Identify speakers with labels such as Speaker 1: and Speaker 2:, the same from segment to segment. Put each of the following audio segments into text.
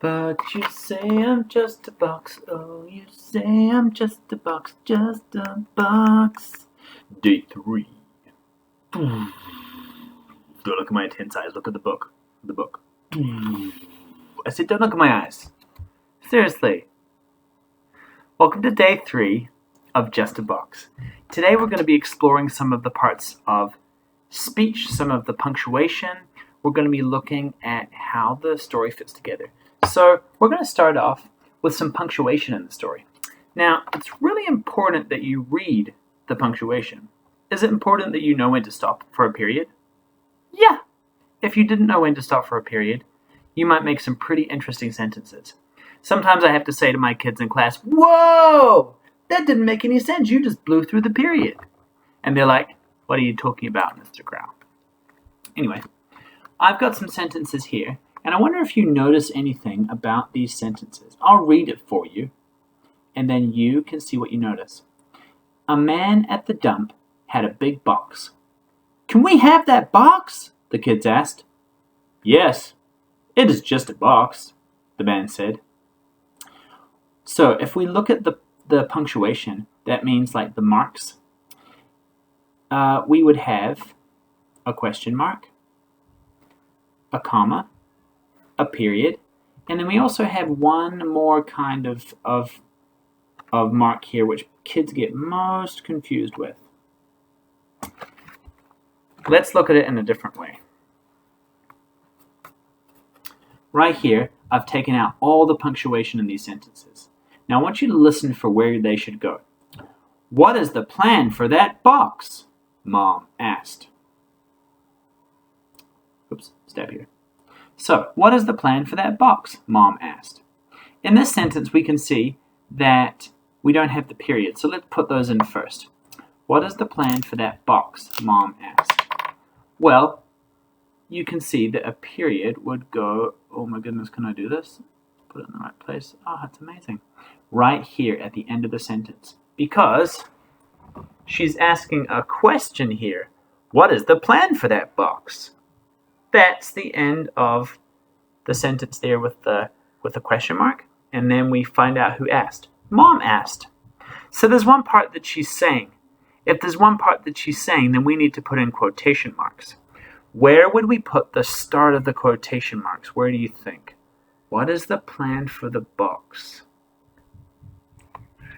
Speaker 1: But you say I'm just a box. Oh, you say I'm just a box. Just a box. Day 3. Don't look at my intense eyes. Look at the book. The book. I said, don't look at my eyes. Seriously. Welcome to day 3 of Just a Box. Today we're going to be exploring some of the parts of speech, some of the punctuation. We're going to be looking at how the story fits together. So we're going to start off with some punctuation in the story. Now, it's really important that you read the punctuation. Is it important that you know when to stop for a period? Yeah. If you didn't know when to stop for a period, you might make some pretty interesting sentences. Sometimes I have to say to my kids in class, "Whoa! That didn't make any sense. You just blew through the period." And they're like, "What are you talking about, Mr. Crow?" Anyway, I've got some sentences here, and I wonder if you notice anything about these sentences. I'll read it for you, and then you can see what you notice. A man at the dump had a big box. "Can we have that box?" the kids asked. "Yes, it is just a box," the man said. So if we look at the punctuation, that means like the marks, we would have a question mark, a comma, a period, and then we also have one more kind of mark here which kids get most confused with. Let's look at it in a different way. Right here, I've taken out all the punctuation in these sentences. Now I want you to listen for where they should go. "What is the plan for that box?" Mom asked. Oops, step here. So, what is the plan for that box? Mom asked. In this sentence, we can see that we don't have the period, so let's put those in first. What is the plan for that box? Mom asked. Well, you can see that a period would go, oh my goodness, can I do this? Put it in the right place. Oh, that's amazing. Right here at the end of the sentence. Because she's asking a question here. What is the plan for that box? That's the end of the sentence there with the question mark. And then we find out who asked. Mom asked. So there's one part that she's saying. If there's one part that she's saying, then we need to put in quotation marks. Where would we put the start of the quotation marks? Where do you think? What is the plan for the box?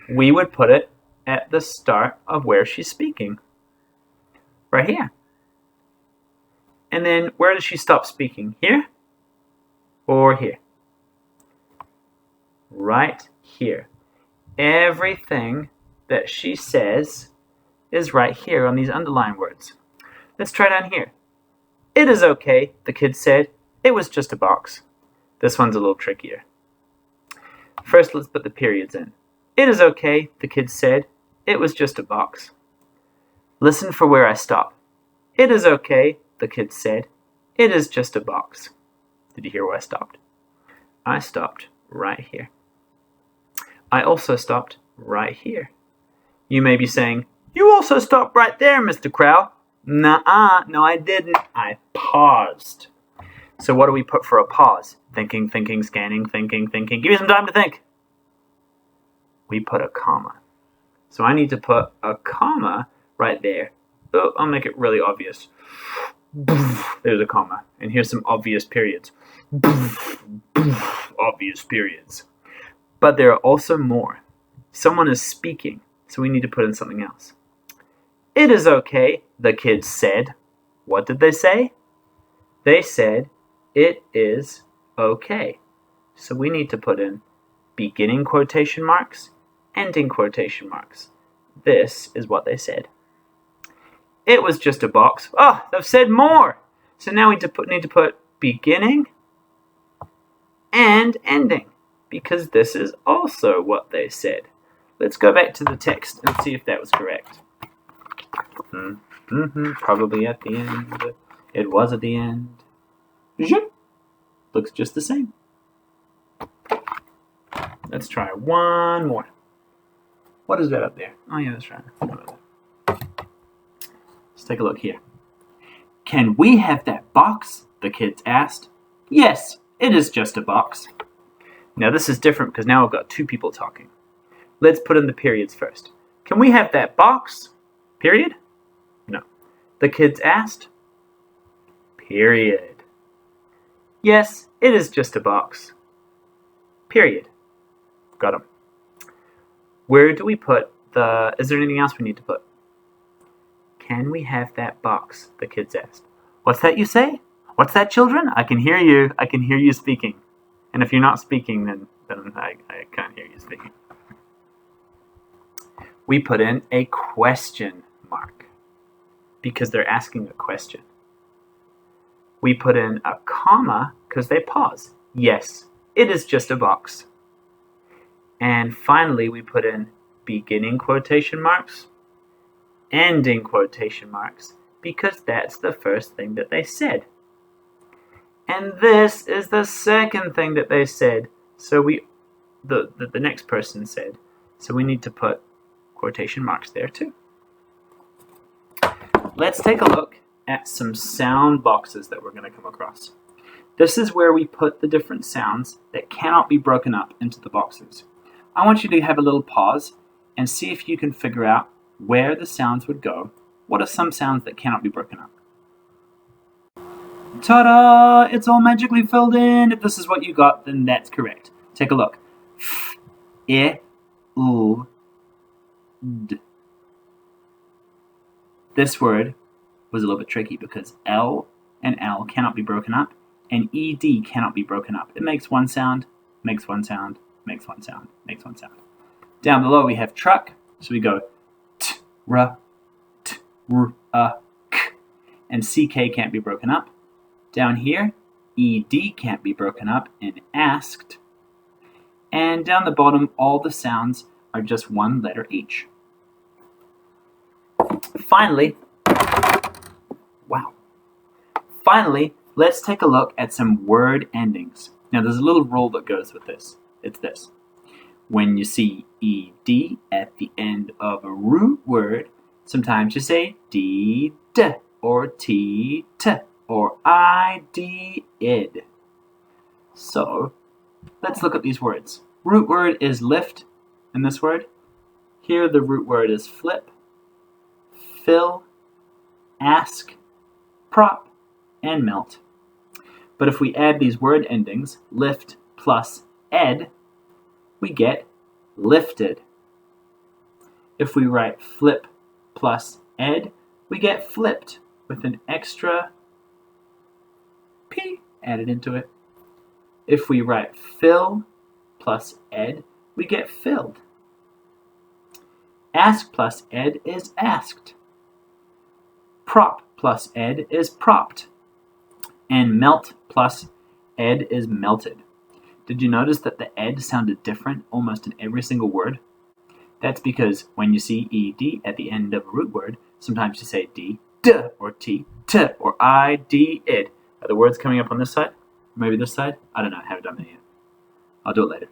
Speaker 1: We would put it at the start of where she's speaking. Right here. And then where does she stop speaking? Here? Or here? Right here. Everything that she says is right here on these underlined words. Let's try down here. "It is okay," the kid said. "It was just a box." This one's a little trickier. First, let's put the periods in. "It is okay," the kid said. "It was just a box." Listen for where I stop. "It is okay," the kid said. "It is just a box." Did you hear where I stopped? I stopped right here. I also stopped right here. You may be saying, "You also stopped right there, Mr. Crow." Nuh-uh, no I didn't. I paused. So what do we put for a pause? Thinking, thinking, scanning, thinking, thinking. Give me some time to think. We put a comma. So I need to put a comma right there. Oh, I'll make it really obvious. There's a comma. And here's some obvious periods. Obvious periods. But there are also more. Someone is speaking, so we need to put in something else. "It is okay," the kids said. What did they say? They said, "It is okay." So we need to put in beginning quotation marks, ending quotation marks. This is what they said. "It was just a box." Oh, they've said more. So now we need to put beginning and ending, because this is also what they said. Let's go back to the text and see if that was correct. Probably at the end. It was at the end. Looks just the same. Let's try one more. What is that up there? Oh yeah, that's right. Let's take a look here. "Can we have that box?" the kids asked. "Yes, it is just a box." Now this is different because now I've got two people talking. Let's put in the periods first. Can we have that box? Period? No. The kids asked? Period. Yes, it is just a box. Period. Got them. Where do we put the... Is there anything else we need to put? Can we have that box? The kids asked. What's that you say? What's that, children? I can hear you. I can hear you speaking. And if you're not speaking, then I can't hear you speaking. We put in a question mark because they're asking a question. We put in a comma because they pause. Yes, it is just a box. And finally, we put in beginning quotation marks, ending quotation marks, because that's the first thing that they said. And this is the second thing that they said. So the next person said. So we need to put quotation marks there too. Let's take a look at some sound boxes that we're going to come across. This is where we put the different sounds that cannot be broken up into the boxes. I want you to have a little pause and see if you can figure out where the sounds would go. What are some sounds that cannot be broken up? Ta-da! It's all magically filled in. If this is what you got, then that's correct. Take a look. F, I, U, D. This word was a little bit tricky because L and L cannot be broken up, and ED cannot be broken up. It makes one sound, makes one sound, makes one sound, makes one sound. Down below we have truck, so we go T, R, K, and CK can't be broken up. Down here, ED can't be broken up in asked. And down the bottom, all the sounds are just one letter each. Finally, let's take a look at some word endings. Now, there's a little rule that goes with this. It's this. When you see ED at the end of a root word, sometimes you say D, D, or T, T, or ID, id. So, let's look at these words. Root word is lift in this word. Here the root word is flip, fill, ask, prop, and melt. But if we add these word endings, lift plus ed, we get lifted. If we write flip plus ed, we get flipped with an extra P added into it. If we write fill plus ed, we get filled. Ask plus ed is asked. Prop plus ed is propped. And melt plus ed is melted. Did you notice that the ed sounded different almost in every single word? That's because when you see ed at the end of a root word, sometimes you say d, d, or t, t, or I, d, id. Are the words coming up on this side? Maybe this side? I don't know. I haven't done that yet. I'll do it later.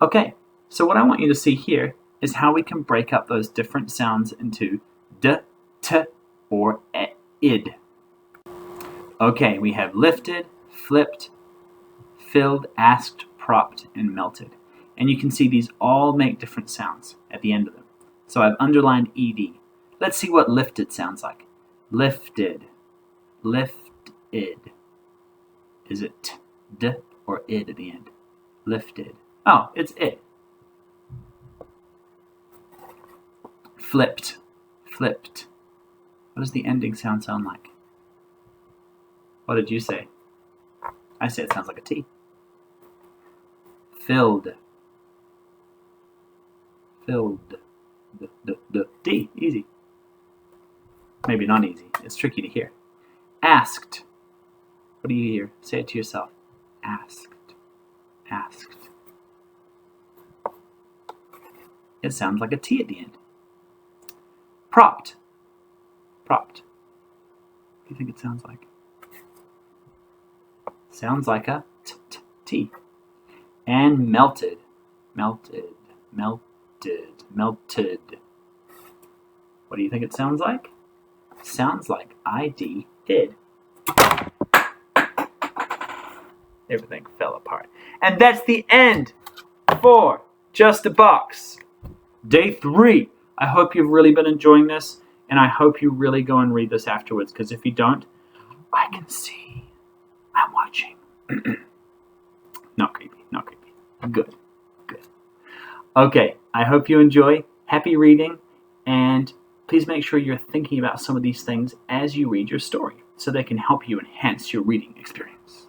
Speaker 1: Okay, so what I want you to see here is how we can break up those different sounds into d, t, or id. Okay, we have lifted, flipped, filled, asked, propped, and melted. And you can see these all make different sounds at the end of them. So I've underlined ed. Let's see what lifted sounds like. Lifted, lifted. Is it t, d, or id at the end? Lifted. Oh, it's it. Flipped, flipped. What does the ending sound like? What did you say? I say it sounds like a T. Filled. Filled. D. Easy. Maybe not easy. It's tricky to hear. Asked. What do you hear? Say it to yourself. Asked. Asked. It sounds like a T at the end. Propped. Propped. What do you think it sounds like? Sounds like a T. And melted. Melted. Melted. Melted. What do you think it sounds like? Sounds like ID id. everything fell apart. And that's the end for Just a Box. Day 3. I hope you've really been enjoying this, and I hope you really go and read this afterwards, because if you don't, I can see. I'm watching. Not creepy. Good. Okay, I hope you enjoy. Happy reading, and please make sure you're thinking about some of these things as you read your story, so they can help you enhance your reading experience.